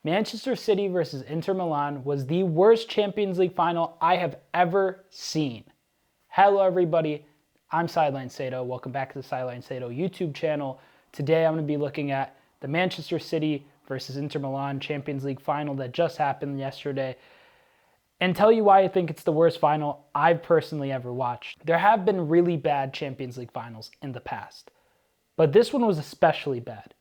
Manchester City versus Inter Milan was the worst Champions League final I have ever seen. Hello everybody, I'm Sideline Sedo. Welcome back to the Sideline Sedo YouTube channel. Today I'm going to be looking at the Manchester City versus Inter Milan Champions League final that just happened yesterday and tell you why I think it's the worst final I've personally ever watched. There have been really bad Champions League finals in the past, but this one was especially bad.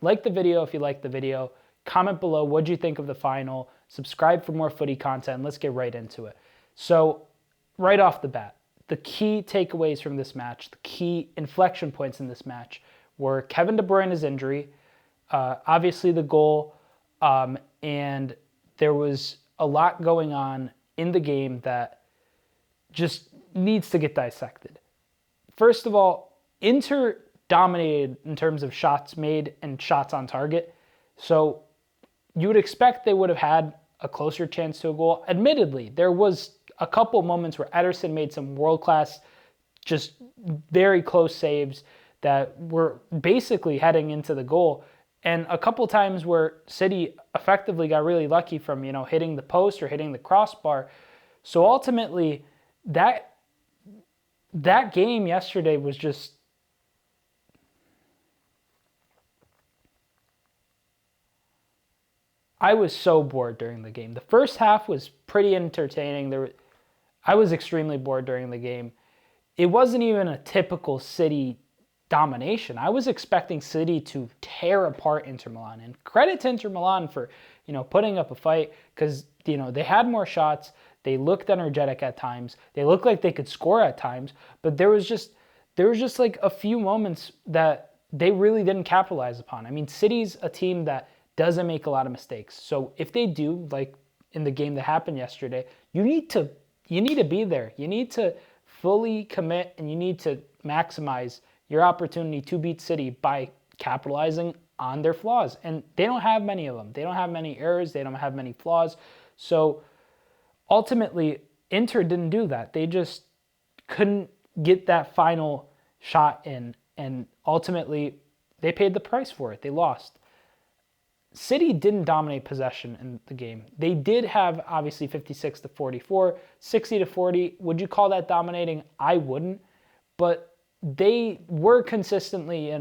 Like the video if you like the video. Comment below what you think of the final. Subscribe for more footy content. Let's get right into it. So, right off the bat, the key takeaways from this match, the key inflection points in this match were Kevin De Bruyne's injury, obviously the goal, and there was a lot going on in the game that just needs to get dissected. First of all, Inter dominated in terms of shots made and shots on target. So you would expect they would have had a closer chance to a goal. Admittedly, there was a couple moments where Ederson made some world-class, just very close saves that were basically heading into the goal. And a couple times where City effectively got really lucky from, hitting the post or hitting the crossbar. So ultimately, that game yesterday was just... I was so bored during the game. The first half was pretty entertaining. I was extremely bored during the game. It wasn't even a typical City domination. I was expecting City to tear apart Inter Milan. And credit to Inter Milan for, putting up a fight because, they had more shots. They looked energetic at times. They looked like they could score at times. But there was just like a few moments that they really didn't capitalize upon. I mean, City's a team that doesn't make a lot of mistakes. So if they do, like in the game that happened yesterday, you need to be there. You need to fully commit and you need to maximize your opportunity to beat City by capitalizing on their flaws. And they don't have many of them. They don't have many errors. They don't have many flaws. So ultimately, Inter didn't do that. They just couldn't get that final shot in. And ultimately, they paid the price for it. They lost. City didn't dominate possession in the game. They did have, obviously, 56-44, 60-40. Would you call that dominating? I wouldn't. But they were consistently,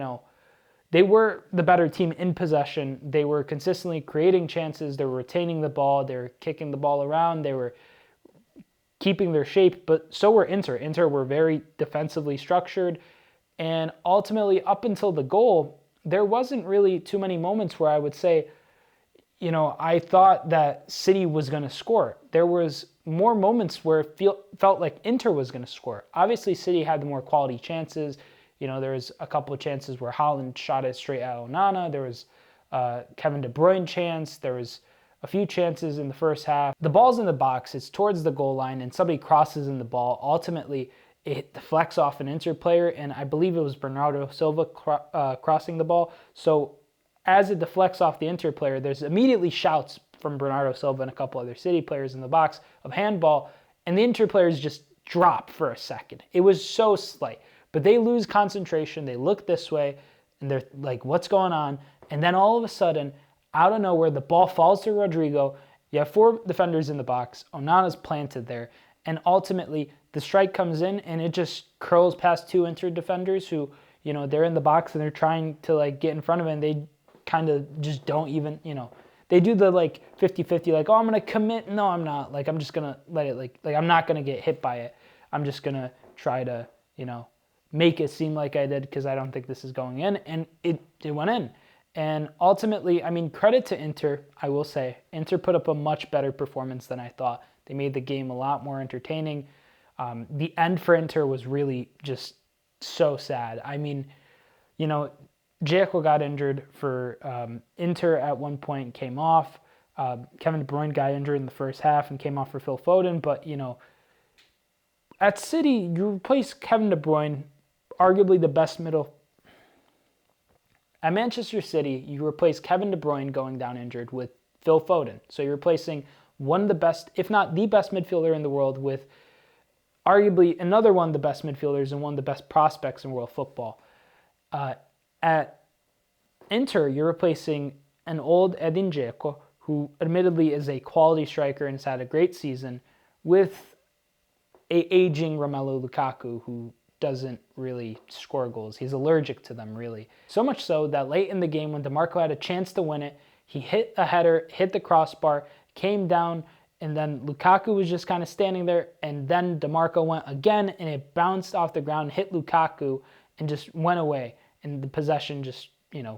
they were the better team in possession. They were consistently creating chances. They were retaining the ball. They were kicking the ball around. They were keeping their shape. But so were Inter. Inter were very defensively structured. And ultimately, up until the goal, there wasn't really too many moments where I would say, I thought that City was going to score. There was more moments where it felt like Inter was going to score. Obviously, City had the more quality chances. There was a couple of chances where Haaland shot it straight at Onana. There was Kevin De Bruyne chance. There was a few chances in the first half. The ball's in the box. It's towards the goal line, and somebody crosses in the ball. Ultimately, it deflects off an Inter player, and I believe it was Bernardo Silva crossing the ball. So as it deflects off the Inter player, there's immediately shouts from Bernardo Silva and a couple other City players in the box of handball, and the Inter players just drop for a second. It was so slight, but they lose concentration. They look this way, and they're like, what's going on? And then all of a sudden, out of nowhere, the ball falls to Rodrigo. You have four defenders in the box. Onana's planted there. And ultimately, the strike comes in and it just curls past two Inter defenders who, they're in the box and they're trying to get in front of it, and they kind of just don't even, they do the 50-50, oh, I'm going to commit. No, I'm not. I'm just going to let it, I'm not going to get hit by it. I'm just going to try to, make it seem like I did because I don't think this is going in. And it went in. And ultimately, credit to Inter, I will say. Inter put up a much better performance than I thought. They made the game a lot more entertaining. The end for Inter was really just so sad. Dzeko got injured for Inter at one point, came off. Kevin De Bruyne got injured in the first half and came off for Phil Foden. But, at City, you replace Kevin De Bruyne, arguably the best middle. At Manchester City, you replace Kevin De Bruyne going down injured with Phil Foden. So you're replacing one of the best, if not the best midfielder in the world with arguably another one of the best midfielders and one of the best prospects in world football. At Inter, you're replacing an old Edin Dzeko, who admittedly is a quality striker and has had a great season, with a aging Romelu Lukaku who doesn't really score goals. He's allergic to them, really. So much so that late in the game when DeMarco had a chance to win it, he hit a header, hit the crossbar, came down, and then Lukaku was just kind of standing there, and then DeMarco went again, and it bounced off the ground, hit Lukaku, and just went away. And the possession just,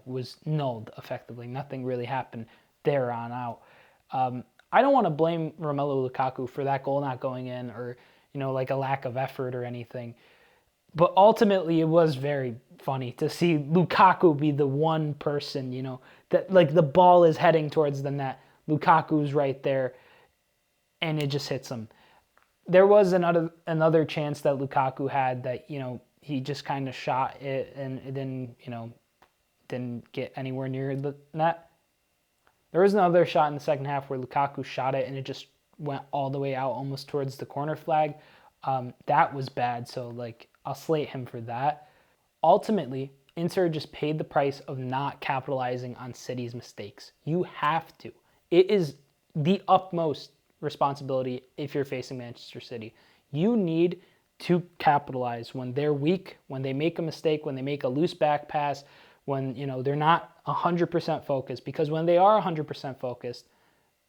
was nulled effectively. Nothing really happened there on out. I don't want to blame Romelu Lukaku for that goal not going in or, like a lack of effort or anything. But ultimately, it was very funny to see Lukaku be the one person, that like the ball is heading towards the net. Lukaku's right there, and it just hits him. There was another chance that Lukaku had that, he just kind of shot it and it didn't get anywhere near the net. There was another shot in the second half where Lukaku shot it and it just went all the way out almost towards the corner flag. That was bad, so I'll slate him for that. Ultimately, Inter just paid the price of not capitalizing on City's mistakes. You have to. It is the utmost responsibility if you're facing Manchester City. You need to capitalize when they're weak, when they make a mistake, when they make a loose back pass, when they're not 100% focused. Because when they are 100% focused,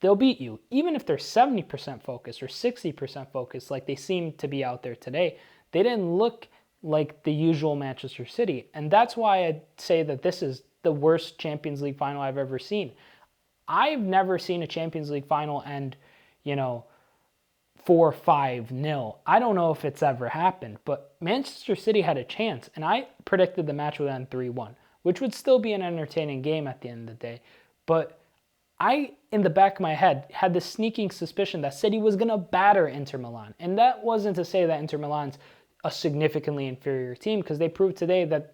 they'll beat you. Even if they're 70% focused or 60% focused, like they seem to be out there today, they didn't look like the usual Manchester City. And that's why I say that this is the worst Champions League final I've ever seen. I've never seen a Champions League final end, 4-5-0. I don't know if it's ever happened, but Manchester City had a chance, and I predicted the match would end 3-1, which would still be an entertaining game at the end of the day. But I, in the back of my head, had this sneaking suspicion that City was going to batter Inter Milan. And that wasn't to say that Inter Milan's a significantly inferior team, because they proved today that,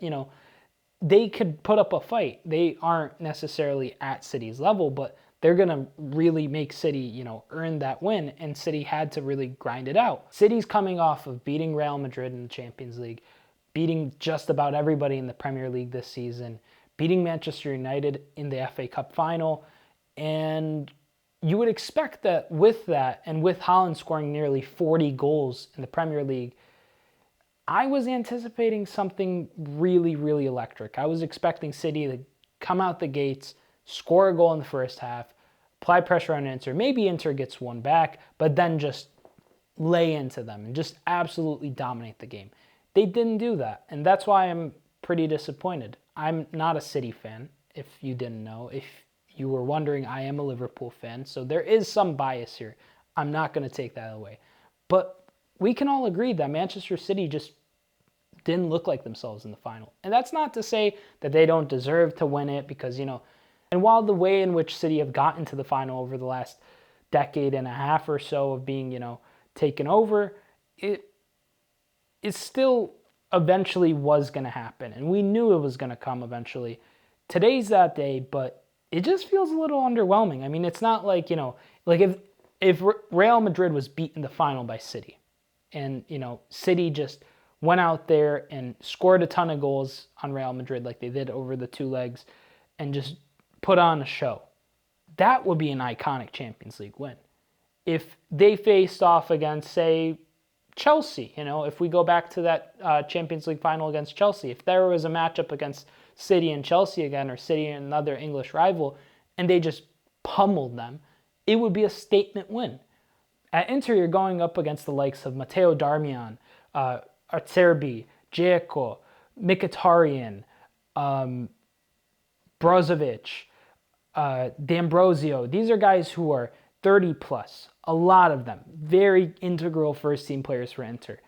they could put up a fight. They aren't necessarily at City's level, but they're going to really make City, earn that win, and City had to really grind it out. City's coming off of beating Real Madrid in the Champions League, beating just about everybody in the Premier League this season, beating Manchester United in the FA Cup final, and you would expect that with that, and with Haaland scoring nearly 40 goals in the Premier League, I was anticipating something really, really electric. I was expecting City to come out the gates, score a goal in the first half, apply pressure on Inter. Maybe Inter gets one back, but then just lay into them and just absolutely dominate the game. They didn't do that, and that's why I'm pretty disappointed. I'm not a City fan, if you didn't know. If you were wondering, I am a Liverpool fan, so there is some bias here. I'm not going to take that away. But we can all agree that Manchester City just didn't look like themselves in the final. And that's not to say that they don't deserve to win it, because, and while the way in which City have gotten to the final over the last decade and a half or so of being, taken over, it still eventually was going to happen. And we knew it was going to come eventually. Today's that day, but it just feels a little underwhelming. I mean, it's not like, if Real Madrid was beaten the final by City, and, City just went out there and scored a ton of goals on Real Madrid like they did over the two legs and just put on a show, that would be an iconic Champions League win. If they faced off against, say, Chelsea, if we go back to that Champions League final against Chelsea, if there was a matchup against City and Chelsea again, or City and another English rival, and they just pummeled them, it would be a statement win. At Inter, you're going up against the likes of Matteo Darmian, Acerbi, Dzeko, Mkhitaryan, Brozovic, D'Ambrosio. These are guys who are 30 plus, a lot of them, very integral first team players for Inter.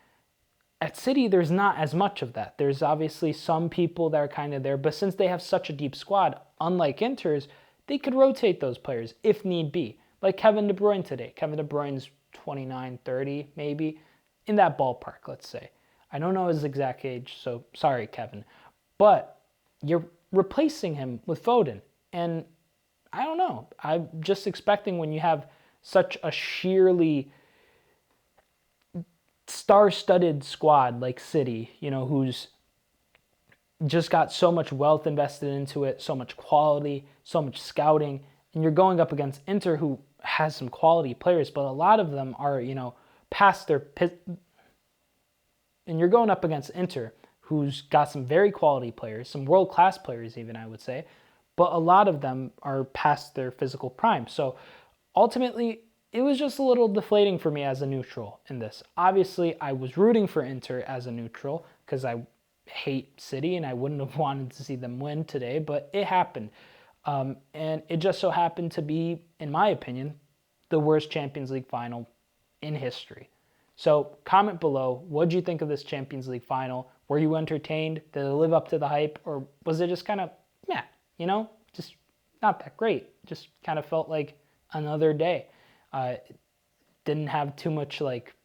At City, there's not as much of that. There's obviously some people that are kind of there, but since they have such a deep squad, unlike Inter's, they could rotate those players if need be. Like Kevin De Bruyne today. Kevin De Bruyne's 29, 30 maybe, in that ballpark, let's say. I don't know his exact age, so sorry, Kevin. But you're replacing him with Foden. And I don't know. I'm just expecting when you have such a sheerly star-studded squad like City, who's just got so much wealth invested into it, so much quality, so much scouting, and you're going up against Inter, who has some quality players, but a lot of them are, past their. And you're going up against Inter, who's got some very quality players, some world-class players even, I would say, but a lot of them are past their physical prime. So ultimately, it was just a little deflating for me as a neutral in this. Obviously, I was rooting for Inter as a neutral because I hate City and I wouldn't have wanted to see them win today, but it happened. And it just so happened to be, in my opinion, the worst Champions League final in history. So comment below, what did you think of this Champions League final? Were you entertained? Did it live up to the hype? Or was it just kind of, just not that great? Just kind of felt like another day. Didn't have too much like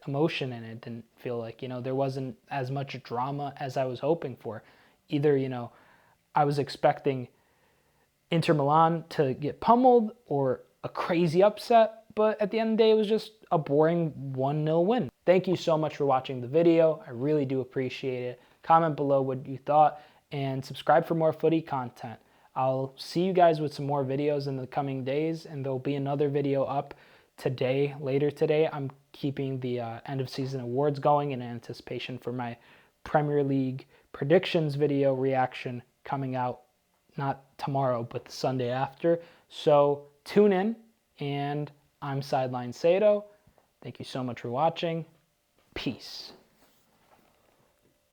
emotion in it. Didn't feel like, there wasn't as much drama as I was hoping for. Either, I was expecting Inter Milan to get pummeled or a crazy upset, but at the end of the day, it was just a boring 1-0 win. Thank you so much for watching the video. I really do appreciate it. Comment below what you thought and subscribe for more footy content. I'll see you guys with some more videos in the coming days, and there'll be another video up today, later today. I'm keeping the end of season awards going in anticipation for my Premier League predictions video reaction coming out not tomorrow, but the Sunday after. So tune in, and I'm Sideline Sedo. Thank you so much for watching. Peace.